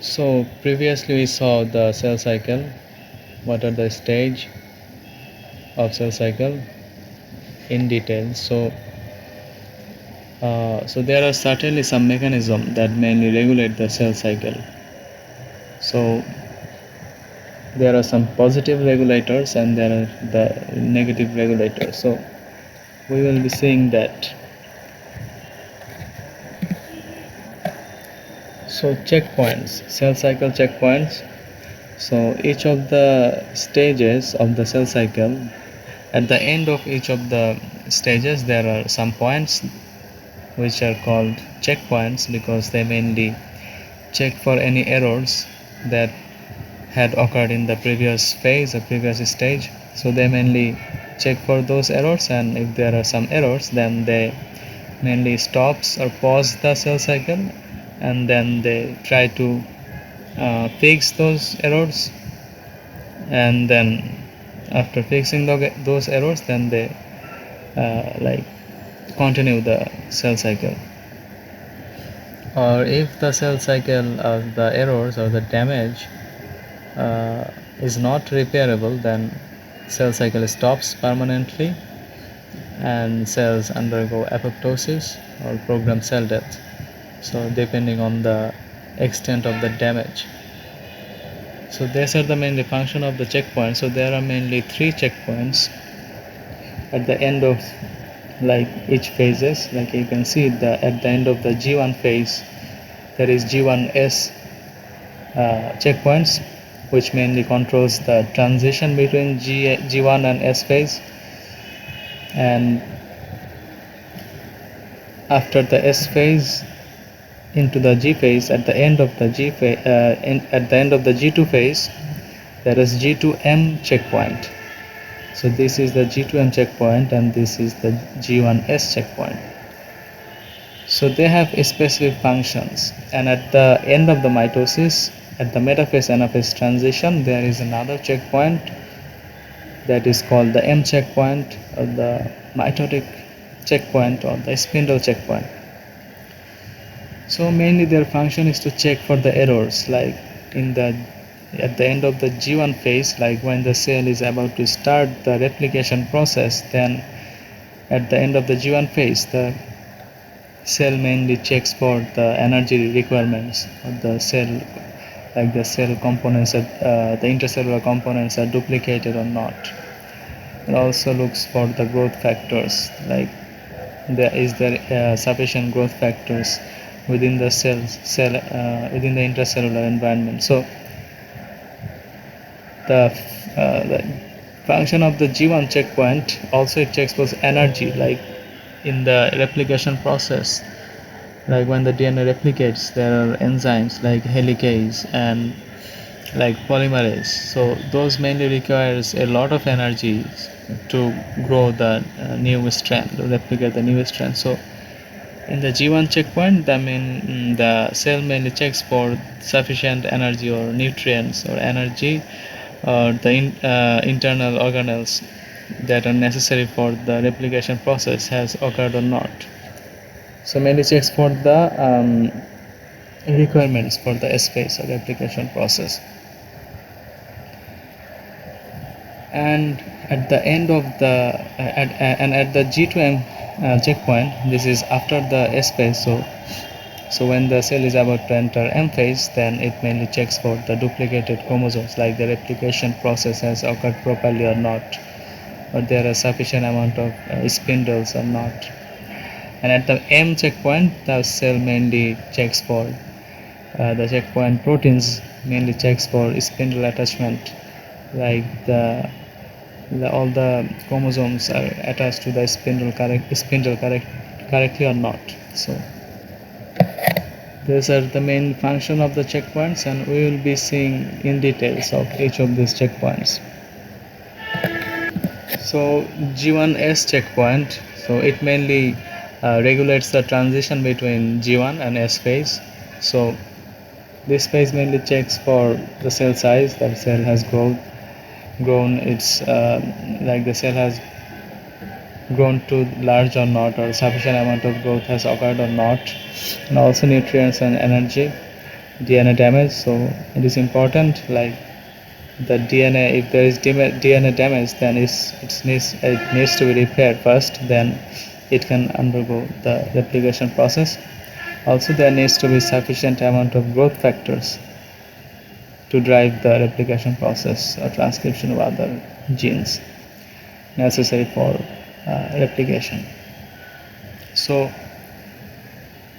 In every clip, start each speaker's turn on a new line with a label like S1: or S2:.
S1: So previously we saw the cell cycle, what are the stage of cell cycle in detail. So there are certainly some mechanism that mainly regulate the cell cycle. So there are some positive regulators and there are the negative regulators. So we will be seeing that. So checkpoints, cell cycle checkpoints. So each of the stages of the cell cycle, at the end of each of the stages there are some points which are called checkpoints because they mainly check for any errors that had occurred in the previous phase or previous stage. So they mainly check for those errors, and if there are some errors then they mainly stops or pause the cell cycle, and then they try to fix those errors, and then after fixing those errors then they like continue the cell cycle. Or if the cell cycle of the errors or the damage uh, is not repairable, then cell cycle stops permanently and cells undergo apoptosis or programmed cell death, so depending on the extent of the damage. So these are the mainly function of the checkpoint. So there are mainly three checkpoints at the end of like each phases. Like you can see at the end of the G1 phase there is G1S checkpoints, which mainly controls the transition between G1 and S phase. And after the S phase into the G phase, at the end of the at the end of the G2 phase there is G2M checkpoint. So this is the G2M checkpoint and this is the G1S checkpoint. So they have specific functions, and at the end of the mitosis, at the metaphase anaphase transition, there is another checkpoint that is called the M checkpoint, or the mitotic checkpoint, or the spindle checkpoint. So mainly their function is to check for the errors, like at the end of the G1 phase, like when the cell is about to start the replication process, then at the end of the G1 phase the cell mainly checks for the energy requirements of the cell, like the cell components, the intercellular components are duplicated or not. It also looks for the growth factors, like there sufficient growth factors within the within the intracellular environment. So the function of the G1 checkpoint also, it checks for energy, like in the replication process. Like when the DNA replicates, there are enzymes like helicase and like polymerase. So those mainly requires a lot of energy to grow the new strand, to replicate the new strand. So in the G1 checkpoint, the cell mainly checks for sufficient energy or nutrients or energy or the internal organelles that are necessary for the replication process has occurred or not. So mainly checks for the requirements for the space or replication process. And at the end of the at the G2M checkpoint, this is after the S phase. So when the cell is about to enter M phase, then it mainly checks for the duplicated chromosomes, like the replication process has occurred properly or not, or there are sufficient amount of spindles or not. And at the M checkpoint, the cell mainly checks for the checkpoint proteins, mainly checks for spindle attachment, like all the chromosomes are attached to the spindle correctly or not. So these are the main function of the checkpoints, and we will be seeing in details of each of these checkpoints. So G1S checkpoint, so it mainly regulates the transition between G1 and S phase. So this phase mainly checks for the cell size, that cell has grown its like the cell has grown too large or not, or sufficient amount of growth has occurred or not, and also nutrients and energy. DNA damage. So it is important, like the DNA, if there is DNA damage, then it needs to be repaired first, then it can undergo the replication process. Also, there needs to be sufficient amount of growth factors to drive the replication process or transcription of other genes necessary for replication. So,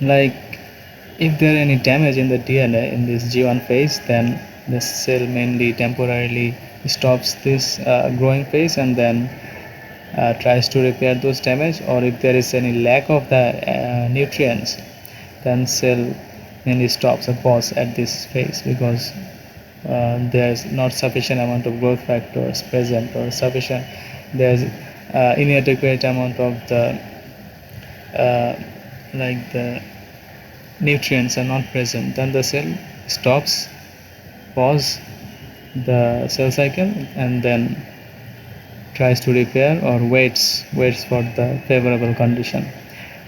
S1: like, if there any damage in the DNA in this G1 phase, then the cell mainly temporarily stops this growing phase and then tries to repair those damage. Or if there is any lack of the nutrients, then cell mainly stops or pause at this phase, because there is not sufficient amount of growth factors present, or sufficient, there's inadequate amount of the like the nutrients are not present, then the cell stops, pause the cell cycle, and then tries to repair, or waits for the favorable condition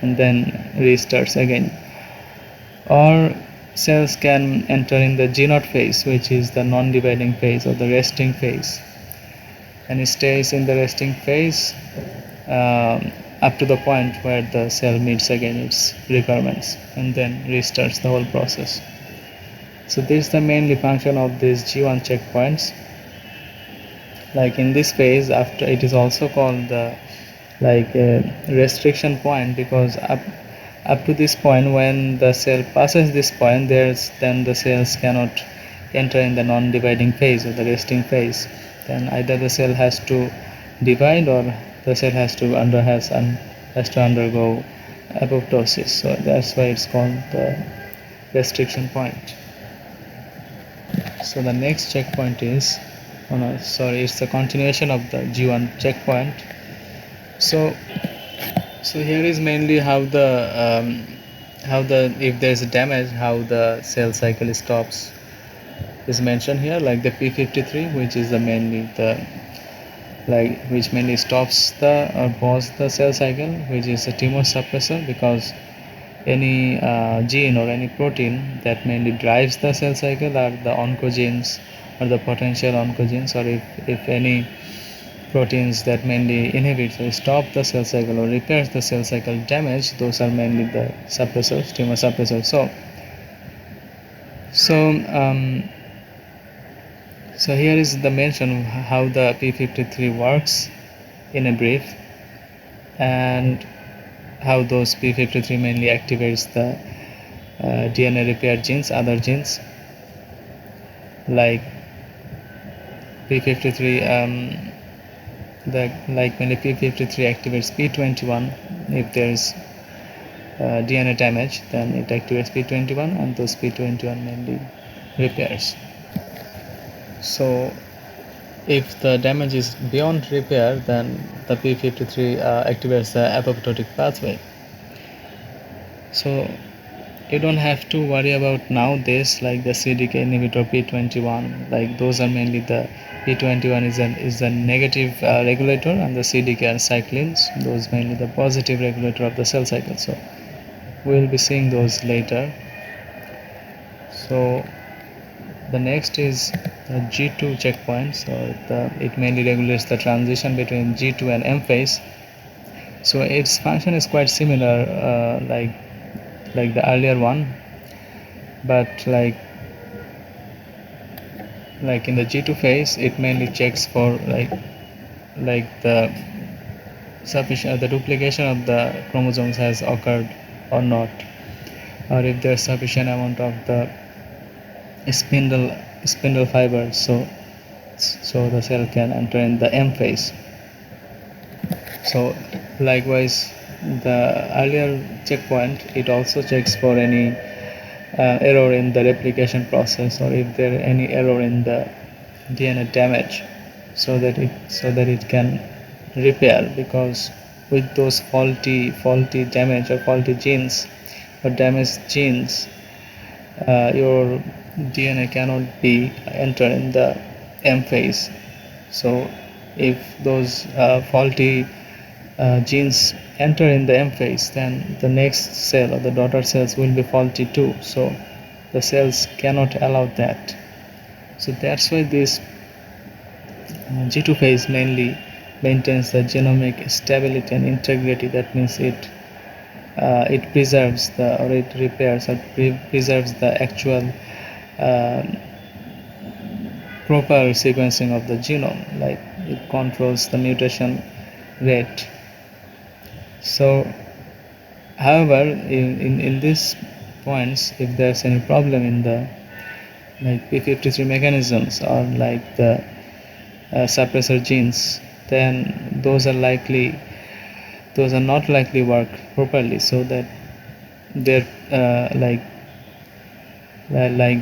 S1: and then restarts again. Or cells can enter in the G0 phase, which is the non-dividing phase or the resting phase, and it stays in the resting phase up to the point where the cell meets again its requirements and then restarts the whole process. So this is the mainly function of these G1 checkpoints. Like in this phase, after, it is also called the like a restriction point, because up to this point, when the cell passes this point, then the cells cannot enter in the non-dividing phase or the resting phase. Then either the cell has to divide, or the cell has to undergo apoptosis. So that's why it's called the restriction point. So the next checkpoint is, oh no, sorry, it's the continuation of the G1 checkpoint. So here is mainly how the if there is damage, how the cell cycle stops is mentioned here. Like the P53, which is the mainly the which mainly stops the or pause the cell cycle, which is a tumor suppressor, because any gene or any protein that mainly drives the cell cycle are the oncogenes or the potential oncogenes. Or if any proteins that mainly inhibit or stop the cell cycle or repairs the cell cycle damage, those are mainly the suppressors, tumor suppressors. So here is the mention how the P53 works in a brief, and how those P53 mainly activates the DNA repair genes, other genes like P53. Mainly P53 activates P21. If there is DNA damage, then it activates P21, and those P21 mainly repairs. So if the damage is beyond repair, then the P53 activates the apoptotic pathway. So you don't have to worry about nowadays, like the CDK inhibitor P21, like those are mainly the P21 is a negative regulator, and the CDK are cyclins, those mainly the positive regulator of the cell cycle. So we will be seeing those later. So the next is the G2 checkpoint. So it mainly regulates the transition between G2 and M phase. So its function is quite similar, like the earlier one, but like in the G2 phase, it mainly checks for the sufficient the duplication of the chromosomes has occurred or not, or if there's sufficient amount of the spindle fibers, so the cell can enter in the M phase. So likewise, the earlier checkpoint, it also checks for any error in the replication process, or if there any error in the DNA damage, so that it can repair, because with those faulty damage or faulty genes or damaged genes, your DNA cannot be entered in the M phase. So if those faulty genes enter in the M phase, then the next cell or the daughter cells will be faulty too. So the cells cannot allow that. So that's why this G2 phase mainly maintains the genomic stability and integrity. That means it preserves or it repairs or preserves the actual uh, proper sequencing of the genome, like it controls the mutation rate. So however, in these points, if there's any problem in the like P53 mechanisms or like the suppressor genes, then those are not likely work properly, so that there like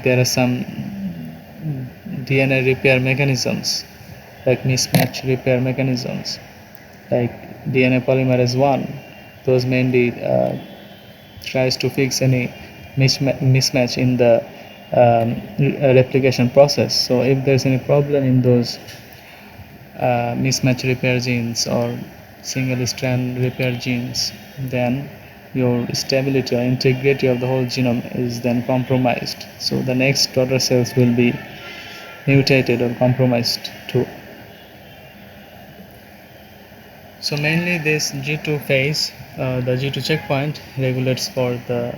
S1: there are some DNA repair mechanisms, like mismatch repair mechanisms, like DNA polymerase 1. Those mainly tries to fix any mismatch in the replication process. So if there's any problem in those mismatch repair genes or single strand repair genes, then your stability or integrity of the whole genome is then compromised. So the next daughter cells will be mutated or compromised too. So mainly this G2 phase, the G2 checkpoint regulates for the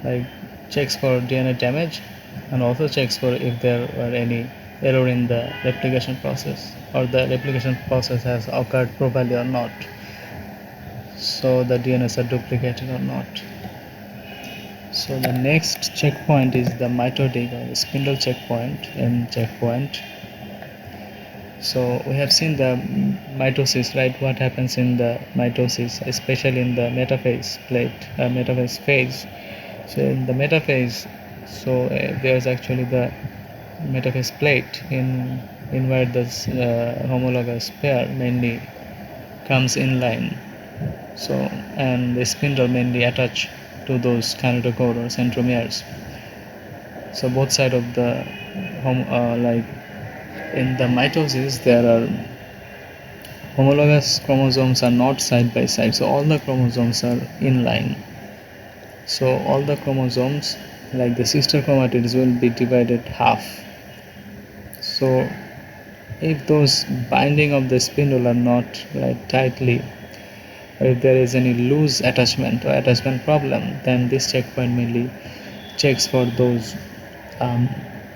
S1: like checks for DNA damage, and also checks for if there were any error in the replication process, or the replication process has occurred properly or not, so the DNAs are duplicated or not. So the next checkpoint is the mitotic or the spindle checkpoint, M checkpoint. So we have seen the mitosis, right? What happens in the mitosis, especially in the metaphase metaphase phase. So in the metaphase, there's actually the metaphase plate in where this homologous pair mainly comes in line. So and the spindle mainly attach to those kinetochore or centromeres. So both side of the like in the mitosis there are homologous chromosomes are not side by side, so all the chromosomes are in line. So all the chromosomes, like the sister chromatids, will be divided half. So if those binding of the spindle are not like tightly, or if there is any loose attachment or attachment problem, then this checkpoint mainly checks for those um,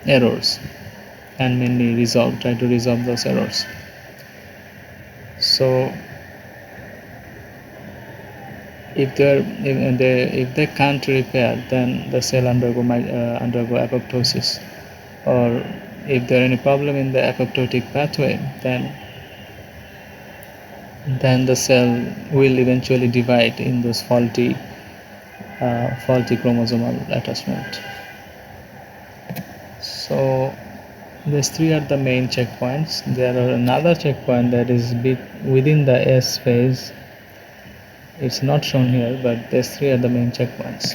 S1: errors and mainly try to resolve those errors. So if they can't repair, then the cell undergo apoptosis, or if there any problem in the apoptotic pathway, then the cell will eventually divide in those faulty chromosomal attachment. So these three are the main checkpoints. There are another checkpoint that is within the S phase. It's not shown here, but these three are the main checkpoints.